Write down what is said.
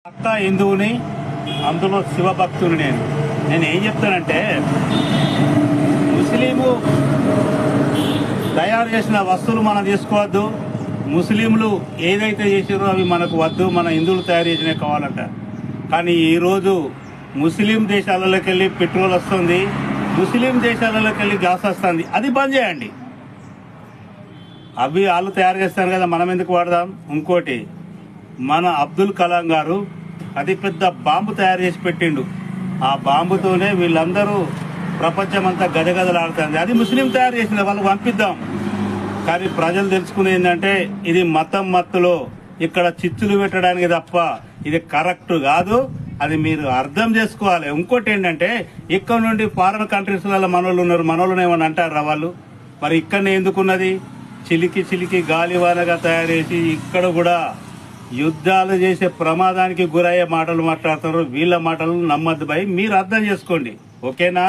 పక్కా హిందువుని, అందులో శివభక్తుని. నేను ఏం చెప్తానంటే, ముస్లింలు తయారు చేసిన వస్తువులు మనం తీసుకోవద్దు, ముస్లింలు ఏదైతే చేసారో అవి మనకు వద్దు, మన హిందువులు తయారు చేసినవి కావాలంట. కానీ ఈరోజు ముస్లిం దేశాలలోకి వెళ్ళి పెట్రోల్ వస్తుంది, ముస్లిం దేశాలలోకి వెళ్ళి గ్యాస్ వస్తుంది, అది బంద్ చేయండి. అవి వాళ్ళు తయారు చేస్తారు కదా, మనం ఎందుకు వాడదాం? ఇంకోటి, మన అబ్దుల్ కలాం గారు అతి పెద్ద బాంబు తయారు చేసి పెట్టిండు. ఆ బాంబుతోనే వీళ్ళందరూ ప్రపంచమంతా గదగదలాడుతుంది. అది ముస్లిం తయారు చేసిన వాళ్ళకి పంపిద్దాం. కానీ ప్రజలు తెలుసుకునేది ఏంటంటే, ఇది మతం మత్తులో ఇక్కడ చిచ్చులు పెట్టడానికి తప్ప ఇది కరెక్ట్ కాదు. అది మీరు అర్థం చేసుకోవాలి. ఇంకోటి ఏంటంటే, ఇక్కడ నుండి ఫారెన్ కంట్రీస్లలో మనోళ్ళు ఉన్నారు, మనోళ్ళని ఏమని అంటారా వాళ్ళు? మరి ఇక్కడనే ఎందుకున్నది? చిలికి చిలికి గాలివానగా తయారు చేసి ఇక్కడ కూడా యుద్ధాలు చేసే ప్రమాదానికి గురయ్యే మాటలు మాట్లాడుతున్నారు. వీళ్ళ మాటలు నమ్మద్దు భయ్, మీరు అర్థం చేసుకోండి. ఓకేనా?